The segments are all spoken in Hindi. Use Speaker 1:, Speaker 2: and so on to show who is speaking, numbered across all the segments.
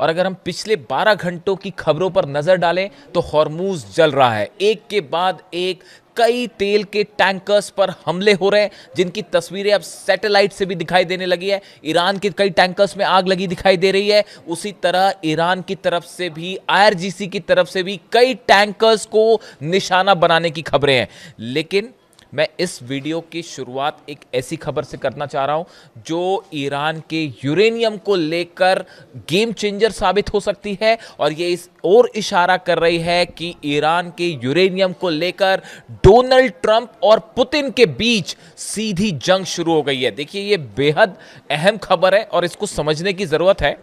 Speaker 1: और अगर हम पिछले 12 घंटों की खबरों पर नजर डालें तो हॉर्मूज जल रहा है, एक के बाद एक कई तेल के टैंकर्स पर हमले हो रहे हैं, जिनकी तस्वीरें अब सैटेलाइट से भी दिखाई देने लगी है। ईरान के कई टैंकर्स में आग लगी दिखाई दे रही है। उसी तरह ईरान की तरफ से भी, आईआरजीसी की तरफ से भी कई टैंकर्स को निशाना बनाने की खबरें हैं। लेकिन मैं इस वीडियो की शुरुआत एक ऐसी खबर से करना चाह रहा हूं जो ईरान के यूरेनियम को लेकर गेम चेंजर साबित हो सकती है, और ये इस और इशारा कर रही है कि ईरान के यूरेनियम को लेकर डोनाल्ड ट्रंप और पुतिन के बीच सीधी जंग शुरू हो गई है। देखिए, ये बेहद अहम खबर है और इसको समझने की जरूरत है।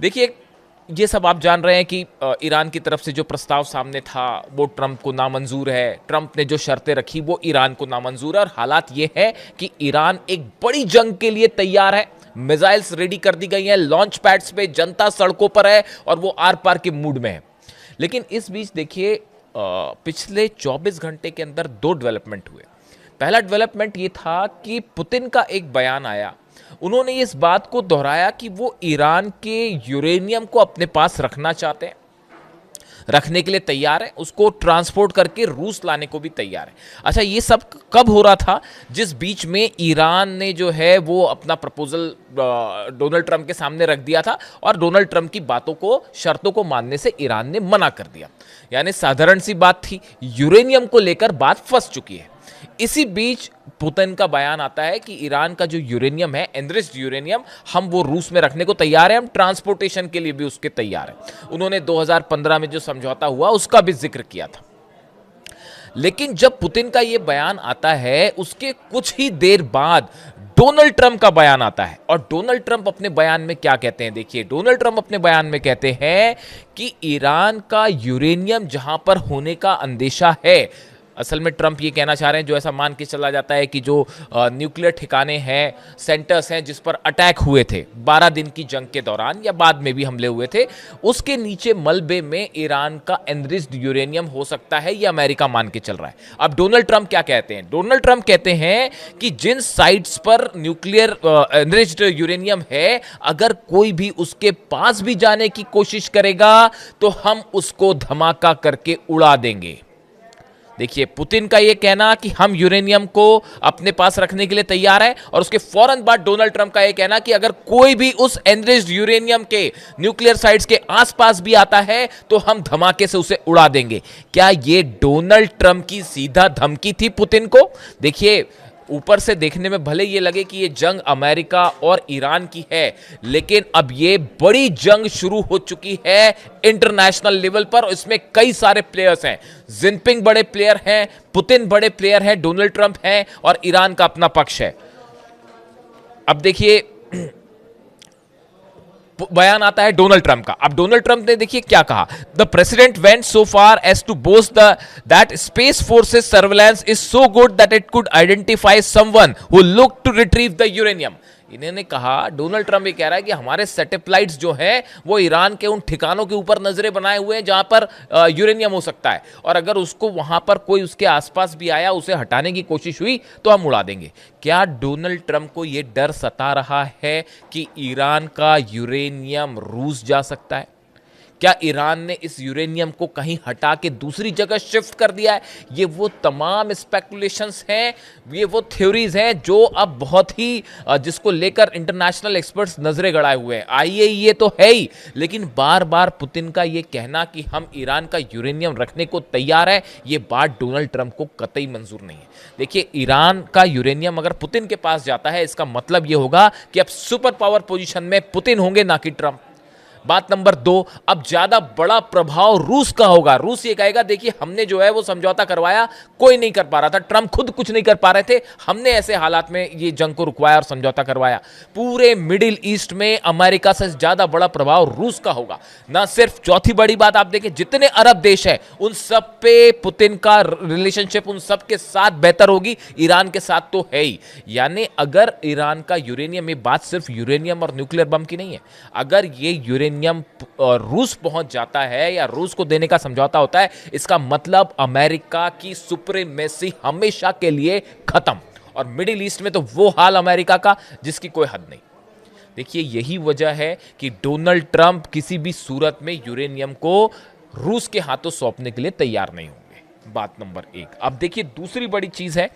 Speaker 1: देखिए, ये सब आप जान रहे हैं कि ईरान की तरफ से जो प्रस्ताव सामने था वो ट्रंप को नामंजूर है। ट्रंप ने जो शर्तें रखी वो ईरान को नामंजूर है, और हालात ये है कि ईरान एक बड़ी जंग के लिए तैयार है। मिसाइल्स रेडी कर दी गई हैं, लॉन्च पैड्स पे, जनता सड़कों पर है और वो आर पार के मूड में है। लेकिन इस बीच देखिए, पिछले 24 घंटे के अंदर दो डेवलपमेंट हुए। पहला डेवलपमेंट ये था कि पुतिन का एक बयान आया। उन्होंने इस बात को दोहराया कि वो ईरान के यूरेनियम को अपने पास रखना चाहते हैं, रखने के लिए तैयार है, उसको ट्रांसपोर्ट करके रूस लाने को भी तैयार है। अच्छा, ये सब कब हो रहा था? जिस बीच में ईरान ने जो है वो अपना प्रपोजल डोनाल्ड ट्रंप के सामने रख दिया था, और डोनाल्ड ट्रंप की बातों को, शर्तों को मानने से ईरान ने मना कर दिया। यानी साधारण सी बात थी, यूरेनियम को लेकर बात फंस चुकी है। इसी बीच पुतिन का बयान आता है कि ईरान का जो यूरेनियम है, एनरिच्ड यूरेनियम, हम वो रूस में रखने को तैयार हैं, हम ट्रांसपोर्टेशन के लिए भी उसके तैयार हैं। उन्होंने 2015 में जो समझौता हुआ उसका भी जिक्र किया था। लेकिन जब पुतिन का यह बयान आता है, उसके कुछ ही देर बाद डोनाल्ड ट्रंप का बयान आता है। और डोनाल्ड ट्रंप अपने बयान में क्या कहते हैं? देखिए, डोनाल्ड ट्रंप अपने बयान में कहते हैं कि ईरान का यूरेनियम जहां पर होने का अंदेशा है, असल में ट्रंप ये कहना चाह रहे हैं, जो ऐसा मान के चला जाता है कि जो न्यूक्लियर ठिकाने हैं, सेंटर्स हैं जिस पर अटैक हुए थे 12 दिन की जंग के दौरान या बाद में भी हमले हुए थे, उसके नीचे मलबे में ईरान का एनरिच्ड यूरेनियम हो सकता है, ये अमेरिका मान के चल रहा है। अब डोनाल्ड ट्रंप क्या कहते हैं? डोनाल्ड ट्रंप कहते हैं कि जिन साइट्स पर न्यूक्लियर एनरिच्ड यूरेनियम है, अगर कोई भी उसके पास भी जाने की कोशिश करेगा तो हम उसको धमाका करके उड़ा देंगे। देखिए, पुतिन का यह कहना कि हम यूरेनियम को अपने पास रखने के लिए तैयार है, और उसके फौरन बाद डोनाल्ड ट्रंप का यह कहना कि अगर कोई भी उस एनरिच्ड यूरेनियम के न्यूक्लियर साइट्स के आसपास भी आता है तो हम धमाके से उसे उड़ा देंगे। क्या यह डोनाल्ड ट्रंप की सीधा धमकी थी पुतिन को? देखिए, ऊपर से देखने में भले ये लगे कि ये जंग अमेरिका और ईरान की है, लेकिन अब ये बड़ी जंग शुरू हो चुकी है इंटरनेशनल लेवल पर। इसमें कई सारे प्लेयर्स हैं। जिनपिंग बड़े प्लेयर हैं, पुतिन बड़े प्लेयर हैं, डोनाल्ड ट्रंप हैं, और ईरान का अपना पक्ष है। अब देखिए, बयान आता है डोनाल्ड ट्रंप का। अब डोनाल्ड ट्रंप ने देखिए क्या कहा। The president went so far as to boast that space forces surveillance is so good that it could identify someone who look to retrieve the uranium. इन्होंने कहा, डोनाल्ड ट्रंप ये कह रहा है कि हमारे सैटेलाइट्स जो हैं वो ईरान के उन ठिकानों के ऊपर नजरें बनाए हुए हैं जहां पर यूरेनियम हो सकता है, और अगर उसको वहां पर कोई उसके आसपास भी आया, उसे हटाने की कोशिश हुई तो हम उड़ा देंगे। क्या डोनाल्ड ट्रंप को यह डर सता रहा है कि ईरान का यूरेनियम रूस जा सकता है? क्या ईरान ने इस यूरेनियम को कहीं हटा के दूसरी जगह शिफ्ट कर दिया है? ये वो तमाम स्पेकुलेशंस हैं, ये वो थ्योरीज हैं जो अब बहुत ही जिसको लेकर इंटरनेशनल एक्सपर्ट्स नजरें गड़ाए हुए हैं। आईएईए तो है ही, लेकिन बार बार पुतिन का ये कहना कि हम ईरान का यूरेनियम रखने को तैयार है, ये बात डोनाल्ड ट्रंप को कतई मंजूर नहीं है। देखिए, ईरान का यूरेनियम अगर पुतिन के पास जाता है, इसका मतलब ये होगा कि अब सुपर पावर पोजीशन में पुतिन होंगे, ना कि ट्रंप। बात नंबर 2, अब ज्यादा बड़ा प्रभाव रूस का होगा। रूस ये कहेगा, देखिए हमने जो है वो समझौता करवाया, कोई नहीं कर पा रहा था, ट्रंप खुद कुछ नहीं कर पा रहे थे, हमने ऐसे हालात में ये जंग को रुकवाया और समझौता करवाया। पूरे मिडिल ईस्ट में अमेरिका से ज्यादा बड़ा प्रभाव रूस का होगा। ना सिर्फ, चौथी बड़ी बात आप देखें, जितने अरब देश हैं उन सब पे पुतिन का रिलेशनशिप उन सब के साथ बेहतर होगी, ईरान के साथ तो है ही। यानी अगर ईरान का यूरेनियम, ये बात सिर्फ यूरेनियम और न्यूक्लियर बम की नहीं है, अगर ये यूरेनियम रूस पहुंच जाता है या रूस को देने का समझौता होता है, इसका मतलब अमेरिका की सुप्रीमेसी हमेशा के लिए खत्म। और मिडिल ईस्ट में तो वो हाल अमेरिका का जिसकी कोई हद नहीं। देखिए यही वजह है कि डोनाल्ड ट्रंप किसी भी सूरत में यूरेनियम को रूस के हाथों सौंपने के लिए तैयार नहीं होंगे। बात नंबर एक। अब देखिए दूसरी बड़ी चीज है,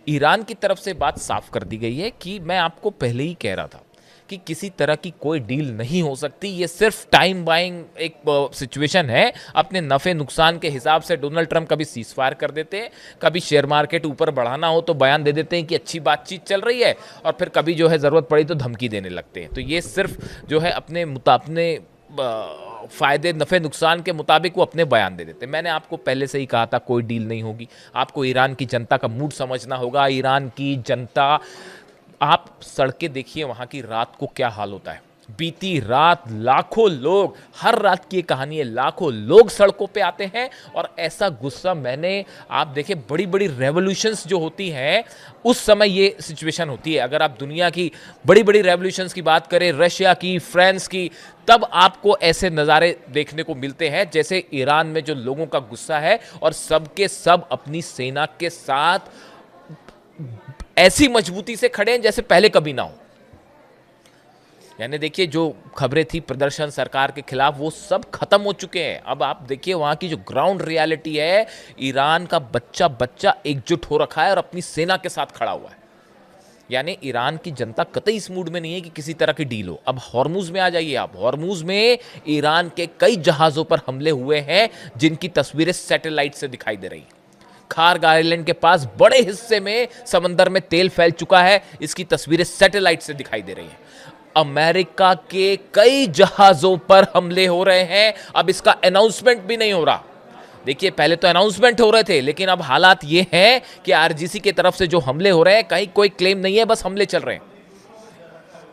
Speaker 1: ईरान की तरफ से बात साफ कर दी गई है कि मैं आपको पहले ही कह रहा था कि किसी तरह की कोई डील नहीं हो सकती, ये सिर्फ टाइम बाइंग एक सिचुएशन है। अपने नफे नुकसान के हिसाब से डोनाल्ड ट्रंप कभी सीज फायर कर देते हैं, कभी शेयर मार्केट ऊपर बढ़ाना हो तो बयान दे देते हैं कि अच्छी बातचीत चल रही है, और फिर कभी जो है ज़रूरत पड़ी तो धमकी देने लगते हैं। तो ये सिर्फ जो है अपने फायदे नफे नुकसान के मुताबिक वो अपने बयान दे देते। मैंने आपको पहले से ही कहा था कोई डील नहीं होगी। आपको ईरान की जनता का मूड समझना होगा। ईरान की जनता, आप सड़कें देखिए वहाँ की, रात को क्या हाल होता है। बीती रात लाखों लोग, हर रात की कहानी है, लाखों लोग सड़कों पे आते हैं, और ऐसा गुस्सा मैंने, आप देखें बड़ी बड़ी रेवोल्यूशंस जो होती हैं उस समय ये सिचुएशन होती है। अगर आप दुनिया की बड़ी बड़ी रेवोल्यूशंस की बात करें, रशिया की, फ्रांस की, तब आपको ऐसे नज़ारे देखने को मिलते हैं जैसे ईरान में जो लोगों का गुस्सा है, और सबके सब अपनी सेना के साथ ऐसी मजबूती से खड़े हैं जैसे पहले कभी ना हो। यानी देखिए जो खबरें थी प्रदर्शन सरकार के खिलाफ, वो सब खत्म हो चुके हैं। अब आप देखिए वहां की जो ग्राउंड रियलिटी है, ईरान का बच्चा बच्चा एकजुट हो रखा है और अपनी सेना के साथ खड़ा हुआ है। यानी ईरान की जनता कतई इस मूड में नहीं है कि किसी तरह की डील हो। अब हॉर्मुज में आ जाइए आप। हॉर्मुज में ईरान के कई जहाजों पर हमले हुए हैं जिनकी तस्वीरें सैटेलाइट से दिखाई दे रही हैं। खार्ग आइलैंड के पास बड़े हिस्से में समंदर में तेल फैल चुका है, इसकी तस्वीरें सैटेलाइट से दिखाई दे रही हैं। अमेरिका के कई जहाजों पर हमले हो रहे हैं, अब इसका अनाउंसमेंट भी नहीं हो रहा। देखिए पहले तो अनाउंसमेंट हो रहे थे, लेकिन अब हालात ये हैं कि आरजीसी की तरफ से जो हमले हो रहे हैं, कहीं कोई क्लेम नहीं है, बस हमले चल रहे हैं।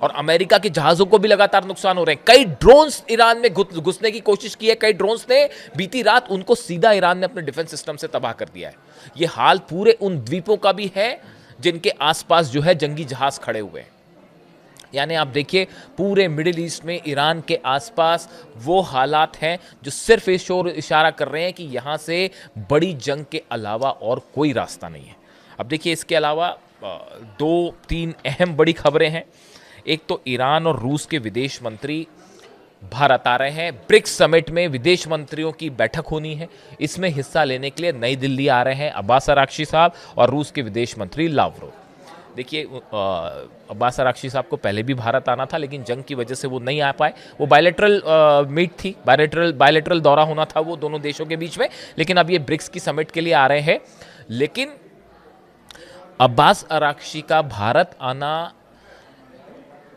Speaker 1: और अमेरिका के जहाजों को भी लगातार नुकसान हो रहे हैं। कई ड्रोन्स ईरान में घुसने की कोशिश की है, कई ड्रोन्स ने बीती रात उनको सीधा ईरान ने अपने डिफेंस सिस्टम से तबाह कर दिया है। यह हाल पूरे उन द्वीपों का भी है जिनके आसपास जो है जंगी जहाज खड़े हुए हैं। यानी आप देखिए पूरे मिडिल ईस्ट में ईरान के आसपास वो हालात हैं जो सिर्फ इस ओर इशारा कर रहे हैं कि यहाँ से बड़ी जंग के अलावा और कोई रास्ता नहीं है। अब देखिए इसके अलावा दो तीन अहम बड़ी खबरें हैं। एक तो ईरान और रूस के विदेश मंत्री भारत आ रहे हैं। ब्रिक्स समिट में विदेश मंत्रियों की बैठक होनी है। इसमें हिस्सा लेने के लिए नई दिल्ली आ रहे हैं अब्बास अराक्ची साहब और रूस के विदेश मंत्री लावरोव। देखिए अब्बास अराक्ची साहब को पहले भी भारत आना था, लेकिन जंग की वजह से वो नहीं आ पाए। वो बायलैटरल मीट थी, बायलैटरल दौरा होना था वो दोनों देशों के बीच में, लेकिन अब ये ब्रिक्स की समिट के लिए आ रहे हैं। लेकिन अब्बास अराक्ची का भारत आना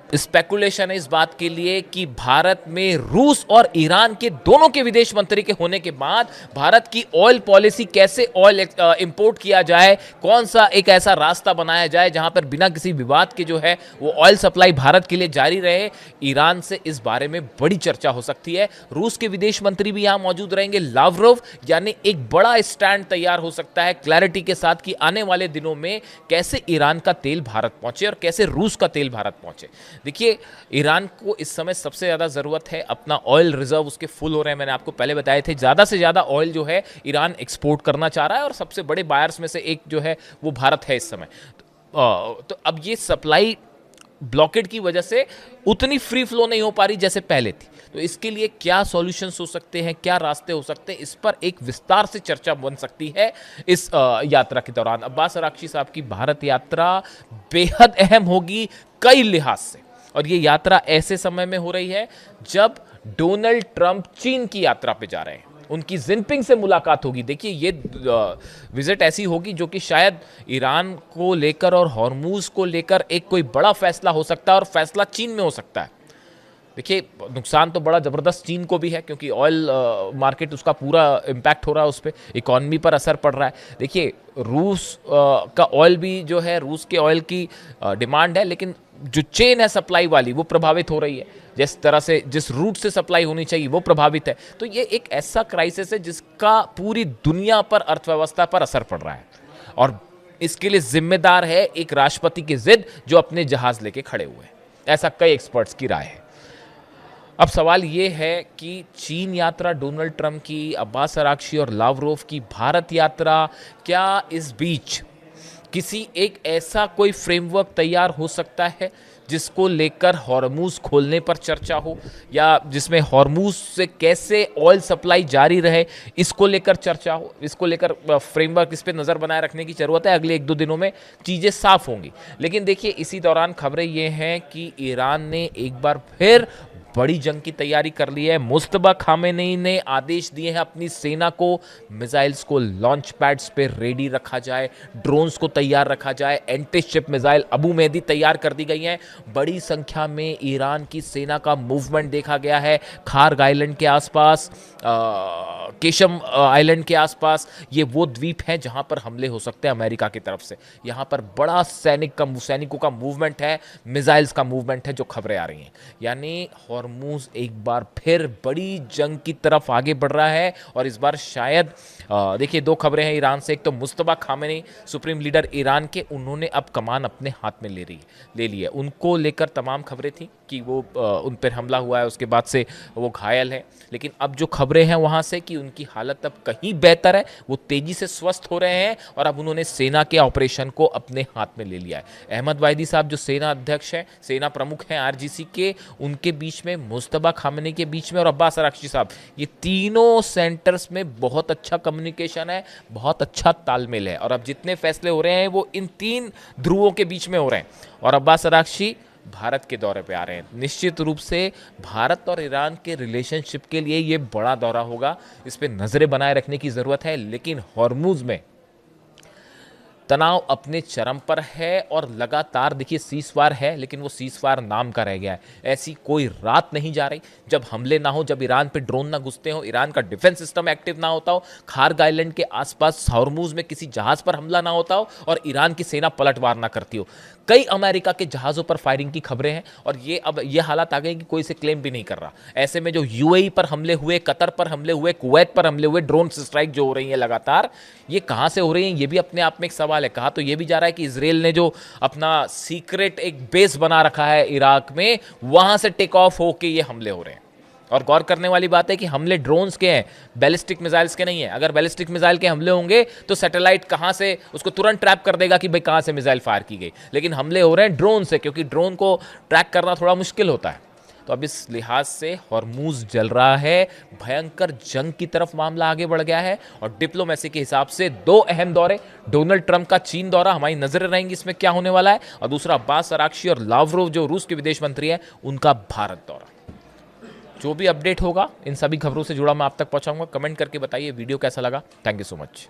Speaker 1: स्पेकुलेशन है इस बात के लिए कि भारत में रूस और ईरान के दोनों के विदेश मंत्री के होने के बाद भारत की ऑयल पॉलिसी, कैसे ऑयल इंपोर्ट किया जाए, कौन सा एक ऐसा रास्ता बनाया जाए जहां पर बिना किसी विवाद के जो है वो ऑयल सप्लाई भारत के लिए जारी रहे, ईरान से इस बारे में बड़ी चर्चा हो सकती है। रूस के विदेश मंत्री भी यहां मौजूद रहेंगे, लावरोव। यानी एक बड़ा स्टैंड तैयार हो सकता है क्लैरिटी के साथ कि आने वाले दिनों में कैसे ईरान का तेल भारत पहुंचे और कैसे रूस का तेल भारत पहुंचे। देखिए ईरान को इस समय सबसे ज़्यादा ज़रूरत है, अपना ऑयल रिजर्व उसके फुल हो रहे हैं। मैंने आपको पहले बताए थे ज़्यादा से ज़्यादा ऑयल जो है ईरान एक्सपोर्ट करना चाह रहा है और सबसे बड़े बायर्स में से एक जो है वो भारत है इस समय। तो अब ये सप्लाई ब्लॉकेड की वजह से उतनी फ्री फ्लो नहीं हो पा रही जैसे पहले थी। तो इसके लिए क्या सॉल्यूशंस हो सकते हैं, क्या रास्ते हो सकते हैं, इस पर एक विस्तार से चर्चा बन सकती है इस यात्रा के दौरान। अब्बास अराक्ची साहब की भारत यात्रा बेहद अहम होगी कई लिहाज से, और ये यात्रा ऐसे समय में हो रही है जब डोनाल्ड ट्रंप चीन की यात्रा पे जा रहे हैं। उनकी जिनपिंग से मुलाकात होगी। देखिए ये विजिट ऐसी होगी जो कि शायद ईरान को लेकर और हॉर्मूज को लेकर एक कोई बड़ा फैसला हो सकता है, और फैसला चीन में हो सकता है। देखिए नुकसान तो बड़ा ज़बरदस्त चीन को भी है, क्योंकि ऑयल मार्केट उसका पूरा इम्पैक्ट हो रहा है, उस पर इकॉनमी पर असर पड़ रहा है। देखिए रूस का ऑयल भी जो है, रूस के ऑयल की डिमांड है, लेकिन जो चेन है सप्लाई वाली वो प्रभावित हो रही है। जिस तरह से, जिस रूट से सप्लाई होनी चाहिए वो प्रभावित है। तो ये एक ऐसा क्राइसिस है जिसका पूरी दुनिया पर, अर्थव्यवस्था पर असर पड़ रहा है, और इसके लिए जिम्मेदार है एक राष्ट्रपति की जिद जो अपने जहाज लेके खड़े हुए हैं। ऐसा कई एक्सपर्ट्स की राय है। अब सवाल ये है कि चीन यात्रा डोनाल्ड ट्रंप की, अब्बास अराक्ची और लावरोव की भारत यात्रा, क्या इस बीच किसी एक ऐसा कोई फ्रेमवर्क तैयार हो सकता है जिसको लेकर हॉर्मूज खोलने पर चर्चा हो, या जिसमें हॉर्मूज से कैसे ऑयल सप्लाई जारी रहे इसको लेकर चर्चा हो, इसको लेकर फ्रेमवर्क, इस पर नज़र बनाए रखने की ज़रूरत है। अगले एक दो दिनों में चीज़ें साफ होंगी। लेकिन देखिए, इसी दौरान खबरें ये हैं कि ईरान ने एक बार फिर बड़ी जंग की तैयारी कर ली है। मुस्तबा खामेनेई ने आदेश दिए हैं अपनी सेना को, मिसाइल्स को लॉन्च पैड्स पे रेडी रखा जाए, ड्रोन्स को तैयार रखा जाए। Anti ship missile Abu Mahdi तैयार कर दी गई हैं। बड़ी संख्या में ईरान की सेना का मूवमेंट देखा गया है खार्ग आइलैंड के आसपास, केशम आइलैंड के आसपास। ये वो द्वीप हैं जहां पर हमले हो सकते हैं अमेरिका की तरफ से। यहां पर बड़ा सैनिकों का मूवमेंट है, मिसाइल्स का मूवमेंट है, जो खबरें आ रही हैं। यानी हॉर्मूज एक बार फिर बड़ी जंग की तरफ आगे बढ़ रहा है। और इस बार शायद देखिए, दो खबरें हैं ईरान से। एक तो मुस्तबा खामेनेई, सुप्रीम लीडर ईरान के, उन्होंने अब कमान अपने हाथ में ले ली है। उनको लेकर तमाम खबरें थी कि वो उन पर हमला हुआ है, उसके बाद से वो घायल है। लेकिन अब जो खबरें हैं वहाँ से कि उनकी हालत अब कहीं बेहतर है, वो तेज़ी से स्वस्थ हो रहे हैं और अब उन्होंने सेना के ऑपरेशन को अपने हाथ में ले लिया है। अहमद वाहिदी साहब जो सेना अध्यक्ष हैं, सेना प्रमुख हैं आरजीसी के, उनके बीच में, मुस्तबा खामेनेई के बीच में और अब्बास अराक्ची साहब, ये तीनों सेंटर्स में बहुत अच्छा कम्युनिकेशन है, बहुत अच्छा तालमेल है। और अब जितने फैसले हो रहे हैं वो इन तीन ध्रुवों के बीच में हो रहे हैं। और अब्बास अराक्ची भारत के दौरे पे आ रहे हैं। निश्चित रूप से भारत और ईरान के रिलेशनशिप के लिए ये बड़ा दौरा होगा, इस पे नज़रें बनाए रखने की ज़रूरत है। लेकिन हॉर्मूज में तनाव अपने चरम पर है और लगातार देखिए सीज़फायर है, लेकिन वो सीज़फायर नाम का रह गया है। ऐसी कोई रात नहीं जा रही जब हमले ना हो, जब ईरान पे ड्रोन ना घुसते हो, ईरान का डिफेंस सिस्टम एक्टिव ना होता हो, खार्ग आइलैंड के आसपास हॉर्मूज में किसी जहाज पर हमला ना होता हो और ईरान की सेना पलटवार ना करती हो। कई अमेरिका के जहाज़ों पर फायरिंग की खबरें हैं और ये अब ये हालात आ गए कि कोई इसे क्लेम भी नहीं कर रहा। ऐसे में जो यूएई पर हमले हुए, कतर पर हमले हुए, कुवैत पर हमले हुए, ड्रोन स्ट्राइक जो हो रही है लगातार, ये कहाँ से हो रही हैं, ये भी अपने आप में एक सवाल है। कहा तो ये भी जा रहा है कि इजराइल ने जो अपना सीक्रेट एक बेस बना रखा है इराक में, वहां से टेक ऑफ होके ये हमले हो रहे हैं। और गौर करने वाली बात है कि हमले ड्रोन्स के हैं, बैलिस्टिक मिसाइल्स के नहीं है। अगर बैलिस्टिक मिसाइल के हमले होंगे तो सैटेलाइट कहां से उसको तुरंत ट्रैप कर देगा कि भाई कहां से मिसाइल फायर की गई। लेकिन हमले हो रहे हैं ड्रोन से, क्योंकि ड्रोन को ट्रैक करना थोड़ा मुश्किल होता है। तो अब इस लिहाज से हॉर्मूज जल रहा है, भयंकर जंग की तरफ मामला आगे बढ़ गया है। और डिप्लोमेसी के हिसाब से दो अहम दौरे, डोनाल्ड ट्रंप का चीन दौरा, हमारी नजरें रहेंगी इसमें क्या होने वाला है, और दूसरा अब्बास अराक्ची और लावरोव जो रूस के विदेश मंत्री हैं, उनका भारत दौरा। जो भी अपडेट होगा इन सभी खबरों से जुड़ा मैं आप तक पहुंचाऊंगा। कमेंट करके बताइए वीडियो कैसा लगा। Thank you so much.